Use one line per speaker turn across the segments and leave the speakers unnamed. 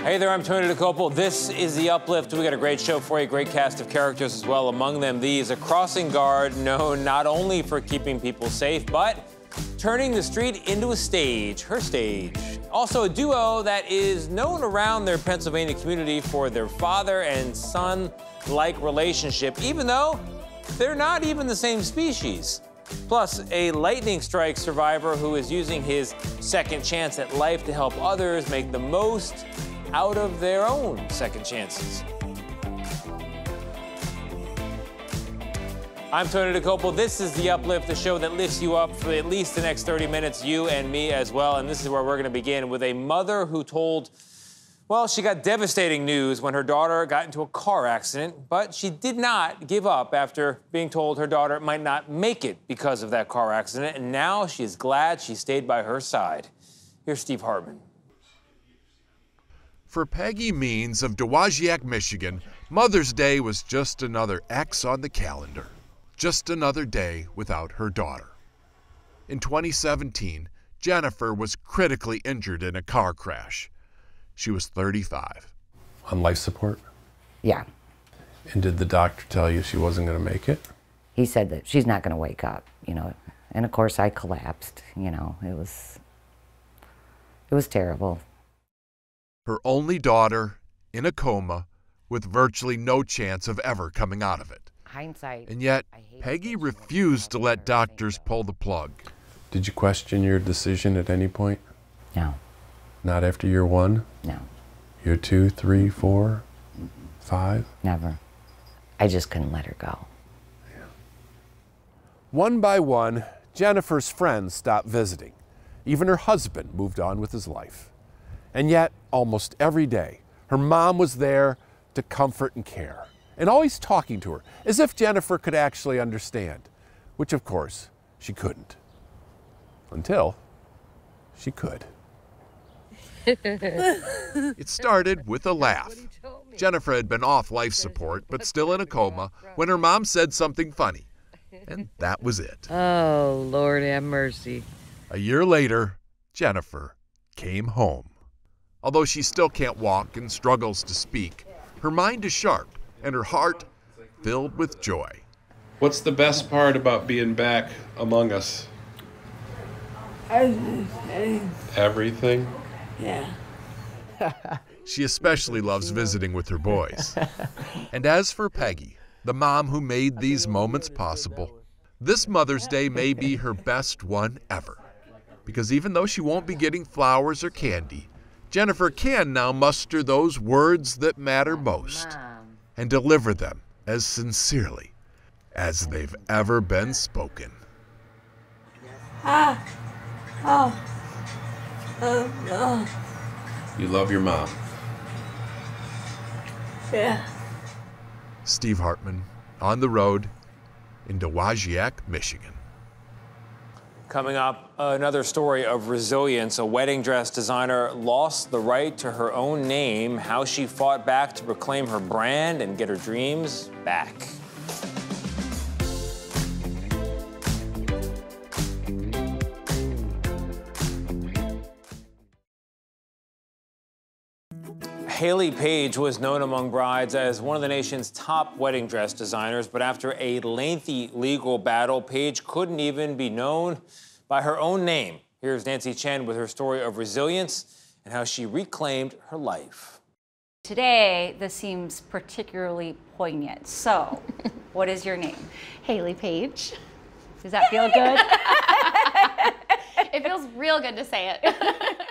Hey there, I'm Tony DeCopel. This is the Uplift. We got a great show for you, great cast of characters as well. Among them, these, a crossing guard known not only for keeping people safe, but turning the street into a stage, her stage. Also a duo that is known around their Pennsylvania community for their father and son-like relationship, even though they're not even the same species. Plus, a lightning strike survivor who is using his second chance at life to help others make the most out of their own second chances. I'm Tony DeCopel. This is The Uplift, the show that lifts you up for at least the next 30 minutes, you and me as well. And this is where we're going to begin with a mother who told, well, she got devastating news when her daughter got into a car accident, but she did not give up after being told her daughter might not make it because of that car accident. And now she is glad she stayed by her side. Here's Steve Hartman.
For Peggy Means of Dowagiac, Michigan, Mother's Day was just another X on the calendar. Just another day without her daughter. In 2017, Jennifer was critically injured in a car crash. She was 35.
On life support?
Yeah.
And did the doctor tell you she wasn't going to make it?
He said that she's not going to wake up, And of course I collapsed, It was terrible.
Her only daughter in a coma with virtually no chance of ever coming out of it.
Hindsight.
And yet, Peggy refused to let doctors pull the plug.
Did you question your decision at any point?
No.
Not after year 1?
No.
Year 2, 3, 4, 5?
Never. I just couldn't let her go.
Yeah. One by one, Jennifer's friends stopped visiting. Even her husband moved on with his life. And yet, almost every day, her mom was there to comfort and care, and always talking to her, as if Jennifer could actually understand, which of course she couldn't. Until she could. It started with a laugh. Jennifer had been off life support, but still in a coma, when her mom said something funny. And that was it.
Oh, Lord have mercy.
A year later, Jennifer came home. Although she still can't walk and struggles to speak, her mind is sharp and her heart filled with joy.
What's the best part about being back among us? Everything?
Yeah.
She especially loves visiting with her boys. And as for Peggy, the mom who made these moments possible, this Mother's Day may be her best one ever. Because even though she won't be getting flowers or candy, Jennifer can now muster those words that matter most and deliver them as sincerely as they've ever been spoken.
You love your mom.
Yeah.
Steve Hartman, on the road in Dowagiac, Michigan.
Coming up, another story of resilience. A wedding dress designer lost the right to her own name, how she fought back to reclaim her brand and get her dreams back. Haley Page was known among brides as one of the nation's top wedding dress designers, but after a lengthy legal battle, Page couldn't even be known by her own name. Here's Nancy Chen with her story of resilience and how she reclaimed her life.
Today, this seems particularly poignant. So, what is your name?
Haley Page.
Does that feel good?
It feels real good to say it.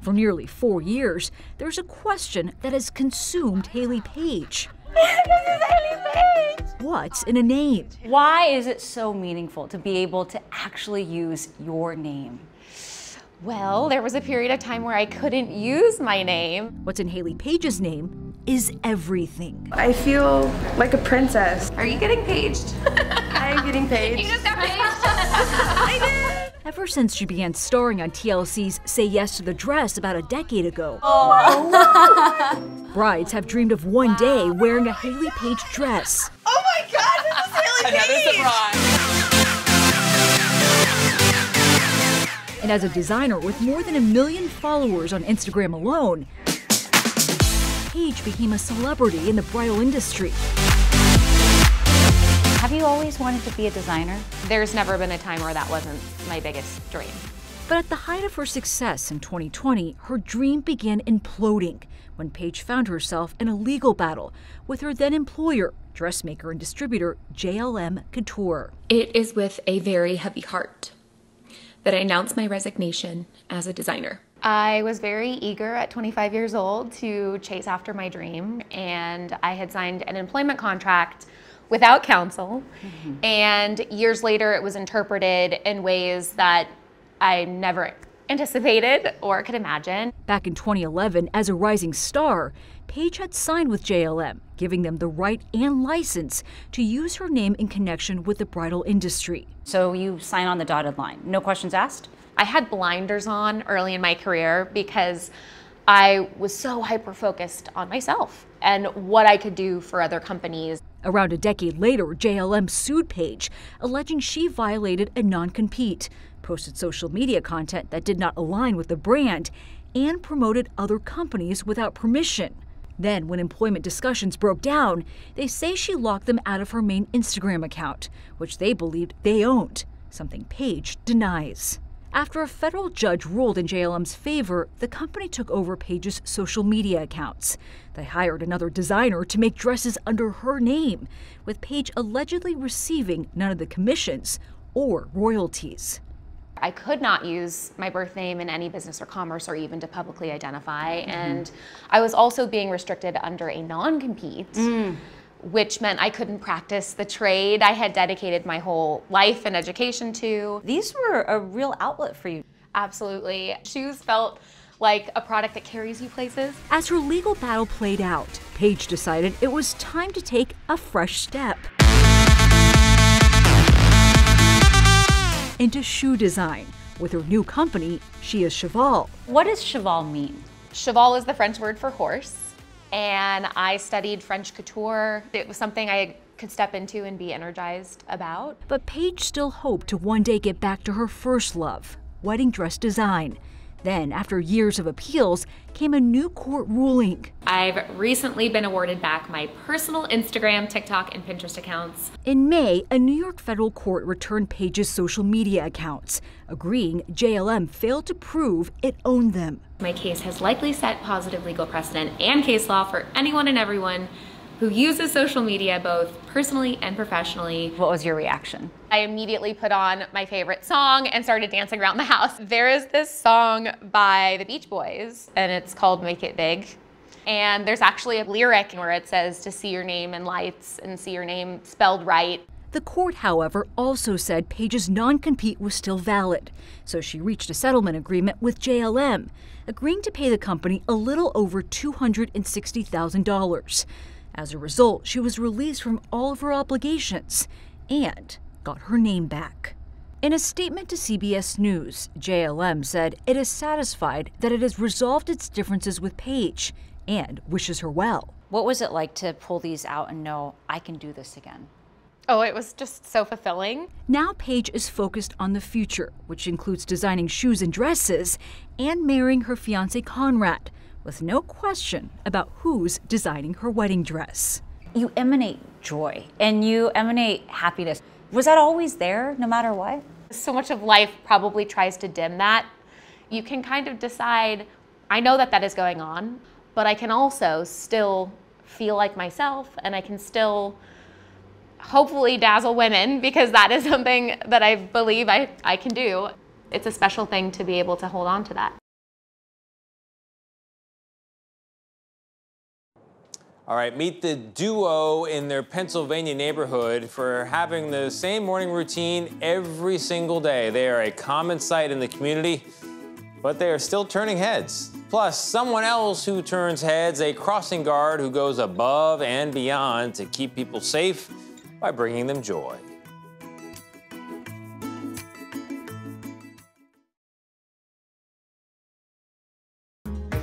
For nearly 4 years, there's a question that has consumed Haley Page.
This is Haley Page!
What's in a name?
Why is it so meaningful to be able to actually use your name?
Well, there was a period of time where I couldn't use my name.
What's in Haley Page's name is everything.
I feel like a princess.
Are you getting paged?
I am getting paged.
You just got paged? I did!
Ever since she began starring on TLC's Say Yes to the Dress about a decade ago, brides have dreamed of one day wearing a Haley Page dress.
Oh my God, this is Haley Page!
Another surprise.
And as a designer with more than 1 million followers on Instagram alone, Paige became a celebrity in the bridal industry.
Have you always wanted to be a designer?
There's never been a time where that wasn't my biggest dream.
But at the height of her success in 2020, her dream began imploding when Paige found herself in a legal battle with her then employer, dressmaker and distributor JLM Couture.
It is with a very heavy heart that I announced my resignation as a designer.
I was very eager at 25 years old to chase after my dream, and I had signed an employment contract without counsel. And years later, it was interpreted in ways that I never anticipated or could imagine.
Back in 2011, as a rising star, Paige had signed with JLM, giving them the right and license to use her name in connection with the bridal industry.
So you sign on the dotted line, no questions asked?
I had blinders on early in my career because I was so hyper-focused on myself and what I could do for other companies.
Around a decade later, JLM sued Paige, alleging she violated a non-compete, posted social media content that did not align with the brand, and promoted other companies without permission. Then, when employment discussions broke down, they say she locked them out of her main Instagram account, which they believed they owned, something Paige denies. After a federal judge ruled in JLM's favor, the company took over Paige's social media accounts. They hired another designer to make dresses under her name, with Paige allegedly receiving none of the commissions or royalties.
I could not use my birth name in any business or commerce or even to publicly identify. And I was also being restricted under a non-compete, which meant I couldn't practice the trade I had dedicated my whole life and education to.
These were a real outlet for you.
Absolutely. Shoes felt like a product that carries you places.
As her legal battle played out, Paige decided it was time to take a fresh step into shoe design. With her new company, she is Cheval.
What does cheval mean?
Cheval is the French word for horse, and I studied French couture. It was something I could step into and be energized about.
But Paige still hoped to one day get back to her first love, wedding dress design. Then, after years of appeals, came a new court ruling.
I've recently been awarded back my personal Instagram, TikTok, and Pinterest accounts.
In May, a New York federal court returned Paige's social media accounts, agreeing JLM failed to prove it owned them.
My case has likely set positive legal precedent and case law for anyone and everyone who uses social media both personally and professionally.
What was your reaction?
I immediately put on my favorite song and started dancing around the house. There is this song by the Beach Boys, and it's called Make It Big. And there's actually a lyric where it says to see your name in lights and see your name spelled right.
The court, however, also said Paige's non-compete was still valid, so she reached a settlement agreement with JLM, agreeing to pay the company a little over $260,000. As a result, she was released from all of her obligations and got her name back. In a statement to CBS News, JLM said it is satisfied that it has resolved its differences with Paige and wishes her well.
What was it like to pull these out and know I can do this again?
Oh, it was just so fulfilling.
Now Paige is focused on the future, which includes designing shoes and dresses and marrying her fiancé Conrad, with no question about who's designing her wedding dress.
You emanate joy and you emanate happiness. Was that always there, no matter what?
So much of life probably tries to dim that. You can kind of decide, I know that that is going on, but I can also still feel like myself, and I can still hopefully dazzle women, because that is something that I believe I can do. It's a special thing to be able to hold on to that.
All right, meet the duo in their Pennsylvania neighborhood for having the same morning routine every single day. They are a common sight in the community, but they are still turning heads. Plus, someone else who turns heads, a crossing guard who goes above and beyond to keep people safe by bringing them joy.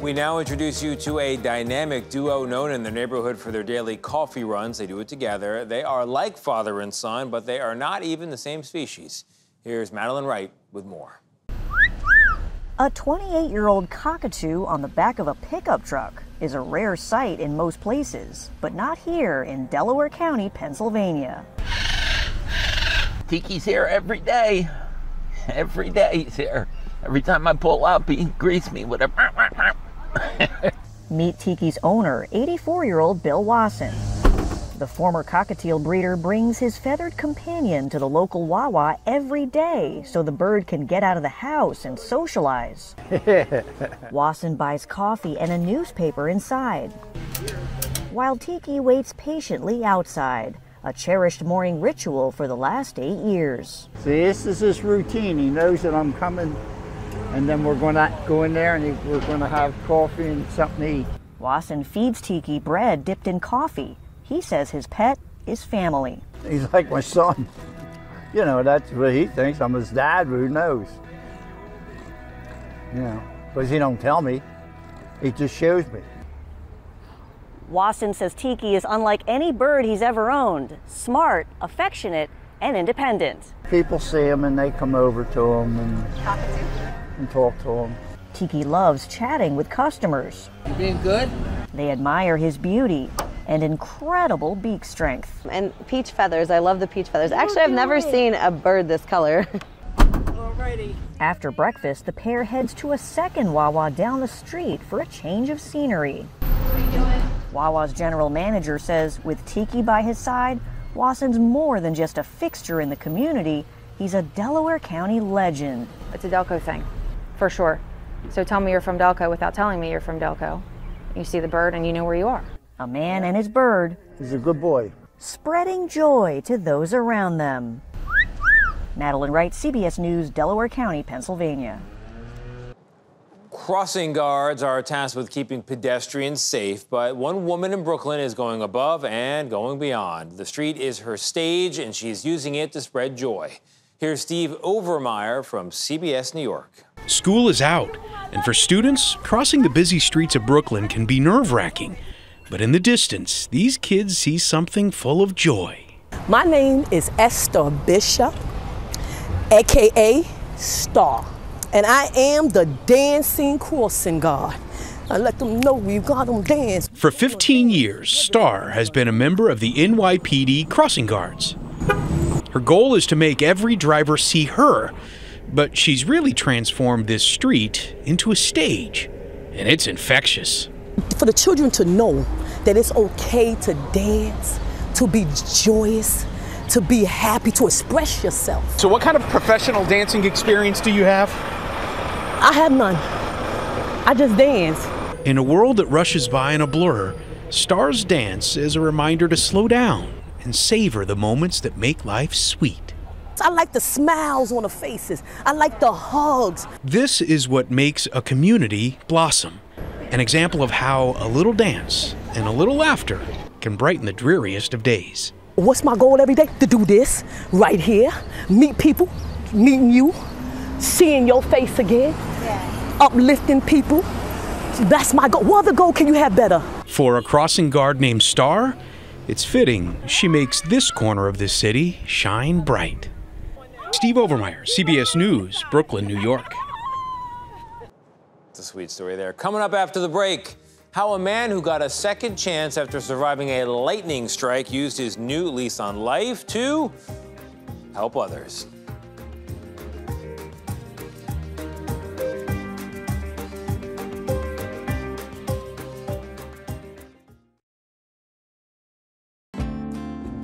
We now introduce you to a dynamic duo known in the neighborhood for their daily coffee runs. They do it together. They are like father and son, but they are not even the same species. Here's Madeline Wright with more.
A 28-year-old cockatoo on the back of a pickup truck is a rare sight in most places, but not here in Delaware County, Pennsylvania.
Tiki's here every day. Every day he's here. Every time I pull up, he greets me with a...
Meet Tiki's owner, 84-year-old Bill Wasson. The former cockatiel breeder brings his feathered companion to the local Wawa every day so the bird can get out of the house and socialize. Wasson buys coffee and a newspaper inside, while Tiki waits patiently outside, a cherished morning ritual for the last 8 years.
See, this is his routine. He knows that I'm coming, and then we're going to go in there and we're going to have coffee and something to eat.
Wasson feeds Tiki bread dipped in coffee. He says his pet is family.
He's like my son. You know, that's what he thinks. I'm his dad, who knows? You know, because he don't tell me. He just shows me.
Wasson says Tiki is unlike any bird he's ever owned. Smart, affectionate, and independent.
People see him and they come over to him and talk to him.
Tiki loves chatting with customers.
You being good?
They admire his beauty and incredible beak strength.
And peach feathers, I love the peach feathers. Actually, I've never seen a bird this color.
Alrighty. After breakfast, the pair heads to a second Wawa down the street for a change of scenery.
What are you doing?
Wawa's general manager says with Tiki by his side, Wasson's more than just a fixture in the community, he's a Delaware County legend.
It's a Delco thing, for sure. So tell me you're from Delco without telling me you're from Delco. You see the bird and you know where you are.
A man and his bird.
He's a good boy.
Spreading joy to those around them. Madeline Wright, CBS News, Delaware County, Pennsylvania.
Crossing guards are tasked with keeping pedestrians safe, but one woman in Brooklyn is going above and going beyond. The street is her stage, and she's using it to spread joy. Here's Steve Overmeyer from CBS New York.
School is out, and for students, crossing the busy streets of Brooklyn can be nerve-wracking. But in the distance, these kids see something full of joy.
My name is Esther Bishop, a.k.a. Star, and I am the dancing crossing guard. I let them know we got them dance.
For 15 years, Star has been a member of the NYPD Crossing Guards. Her goal is to make every driver see her, but she's really transformed this street into a stage, and it's infectious.
For the children to know that it's okay to dance, to be joyous, to be happy, to express yourself.
So what kind of professional dancing experience do you have?
I have none. I just dance.
In a world that rushes by in a blur, Star's dance is a reminder to slow down and savor the moments that make life sweet.
I like the smiles on the faces. I like the hugs.
This is what makes a community blossom. An example of how a little dance and a little laughter can brighten the dreariest of days.
What's my goal every day? To do this right here, meet people, meeting you, seeing your face again, uplifting people. That's my goal. What other goal can you have better?
For a crossing guard named Star, it's fitting she makes this corner of the city shine bright. Steve Overmeyer, CBS News, Brooklyn, New York.
It's a sweet story there. Coming up after the break, how a man who got a second chance after surviving a lightning strike used his new lease on life to help others.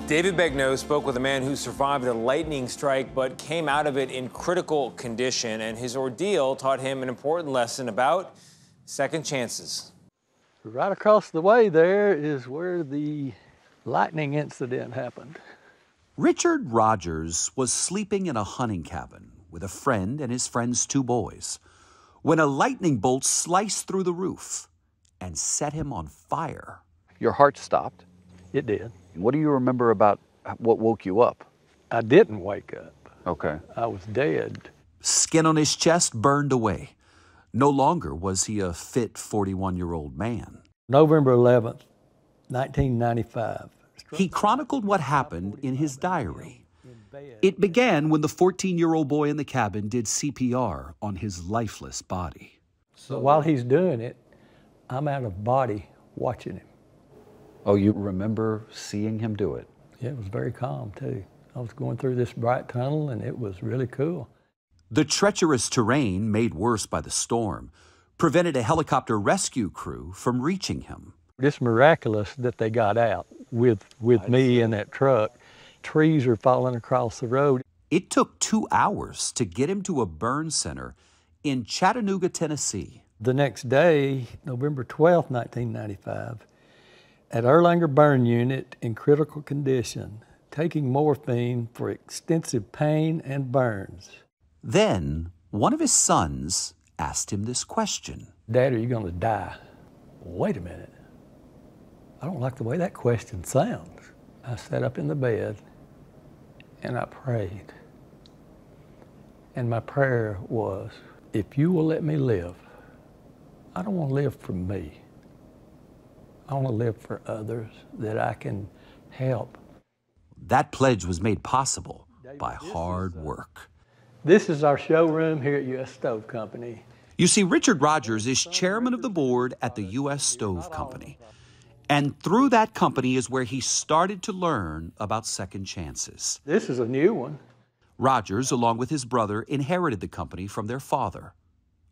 David Begnaud spoke with a man who survived a lightning strike but came out of it in critical condition, and his ordeal taught him an important lesson about second chances.
Right across the way there is where the lightning incident happened.
Richard Rogers was sleeping in a hunting cabin with a friend and his friend's 2 boys when a lightning bolt sliced through the roof and set him on fire.
Your heart stopped?
It did.
What do you remember about what woke you up?
I didn't wake up.
Okay.
I was dead.
Skin on his chest burned away. No longer was he a fit 41-year-old man.
November 11th, 1995.
He chronicled what happened in his diary. It began when the 14-year-old boy in the cabin did CPR on his lifeless body.
So while he's doing it, I'm out of body watching him.
Oh, you remember seeing him do it?
Yeah, it was very calm too. I was going through this bright tunnel and it was really cool.
The treacherous terrain, made worse by the storm, prevented a helicopter rescue crew from reaching him.
It's miraculous that they got out with me in that truck. Trees are falling across the road.
It took 2 hours to get him to a burn center in Chattanooga, Tennessee.
The next day, November 12th, 1995, at Erlanger Burn Unit in critical condition, taking morphine for extensive pain and burns.
Then, one of his sons asked him this question.
Dad, are you going to die? Wait a minute. I don't like the way that question sounds. I sat up in the bed and I prayed. And my prayer was, if you will let me live, I don't want to live for me. I want to live for others that I can help.
That pledge was made possible by hard work.
This is our showroom here at U.S. Stove Company.
You see, Richard Rogers is chairman of the board at the U.S. Stove Company. And through that company is where he started to learn about second chances.
This is a new one.
Rogers, along with his brother, inherited the company from their father,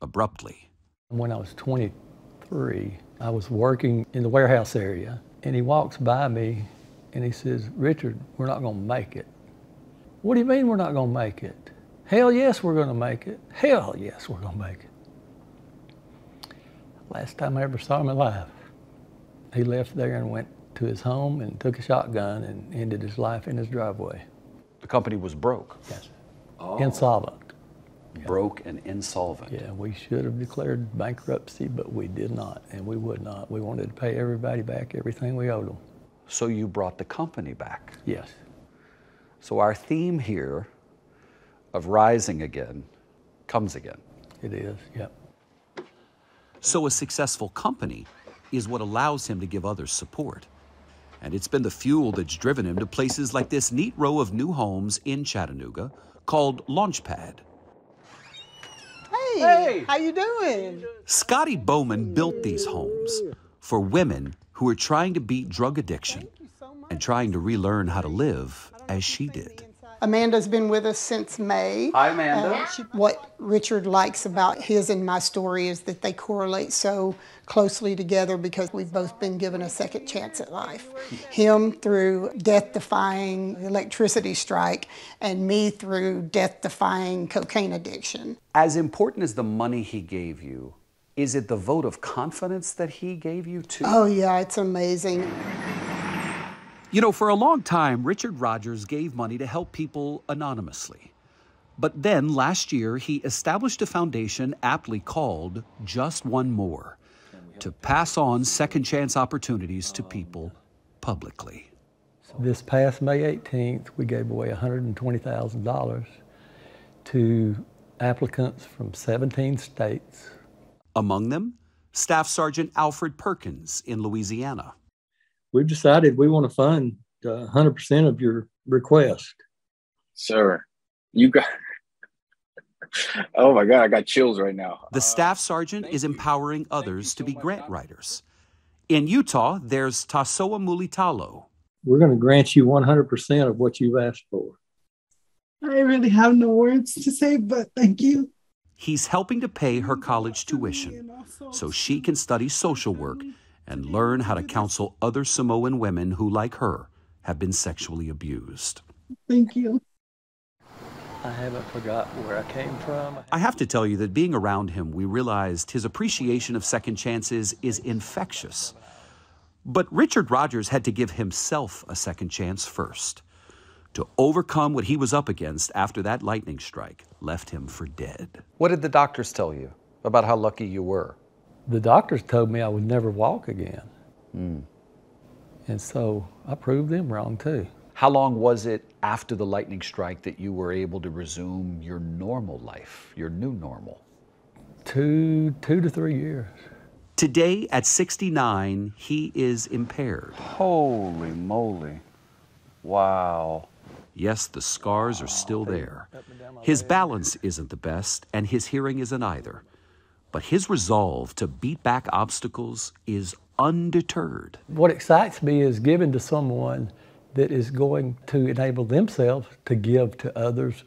abruptly.
When I was 23, I was working in the warehouse area, and he walks by me and he says, Richard, we're not going to make it. What do you mean we're not going to make it? Hell yes, we're going to make it. Hell yes, we're going to make it. Last time I ever saw him alive. He left there and went to his home and took a shotgun and ended his life in his driveway.
The company was broke?
Yes. Oh. Insolvent.
Broke and insolvent.
Yeah, we should have declared bankruptcy, but we did not, and we would not. We wanted to pay everybody back everything we owed them.
So you brought the company back?
Yes.
So our theme here of rising again comes again.
It is, yep.
So a successful company is what allows him to give others support. And it's been the fuel that's driven him to places like this neat row of new homes in Chattanooga called Launchpad.
Hey, how you doing?
Scotty Bowman built these homes for women who are trying to beat drug addiction and trying to relearn how to live as she did.
Amanda's been with us since May.
Hi, Amanda.
What Richard likes about his and my story is that they correlate so closely together because we've both been given a second chance at life. Him through death-defying electricity strike, and me through death-defying cocaine addiction.
As important as the money he gave you, is it the vote of confidence that he gave you too?
Oh yeah, it's amazing.
You know, for a long time, Richard Rogers gave money to help people anonymously. But then last year, he established a foundation aptly called Just One More to pass on second chance opportunities to people publicly.
This past May 18th, we gave away $120,000 to applicants from 17 states.
Among them, Staff Sergeant Alfred Perkins in Louisiana.
We've decided we want to fund 100% of your request.
Sir, you got... Oh my God, I got chills right now.
The staff sergeant is empowering others to be grant writers. In Utah, there's Tasoa Mulitalo.
We're going to grant you 100% of what you've asked for.
I really have no words to say, but thank you.
He's helping to pay her college tuition so she can study social work and learn how to counsel other Samoan women who, like her, have been sexually abused.
Thank you.
I haven't forgotten where I came from.
I have to tell you that being around him, we realized his appreciation of second chances is infectious. But Richard Rogers had to give himself a second chance first. To overcome what he was up against after that lightning strike left him for dead. What did the doctors tell you about how lucky you were?
The doctors told me I would never walk again. And so I proved them wrong too.
How long was it after the lightning strike that you were able to resume your normal life, your new normal?
2 to 3 years.
Today, at 69, he is impaired.
Holy moly. Wow.
Yes, the scars are still there. His balance isn't the best, and his hearing isn't either. But his resolve to beat back obstacles is undeterred.
What excites me is giving to someone that is going to enable themselves to give to others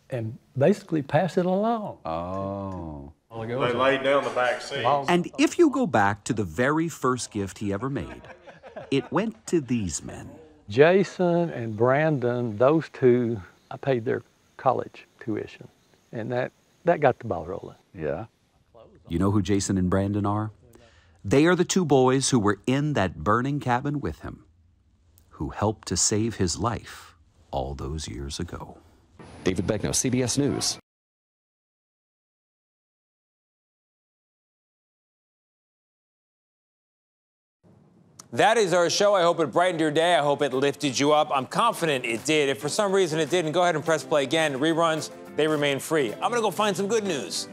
and basically pass it along.
Oh.
They laid down the back seat.
And if you go back to the very first gift he ever made, it went to these men.
Jason and Brandon, those two, I paid their college tuition, and that got the ball rolling.
Yeah.
You know who Jason and Brandon are? They are the two boys who were in that burning cabin with him, who helped to save his life all those years ago.
David Begnaud, CBS News.
That is our show. I hope it brightened your day. I hope it lifted you up. I'm confident it did. If for some reason it didn't, go ahead and press play again. Reruns, they remain free. I'm going to go find some good news.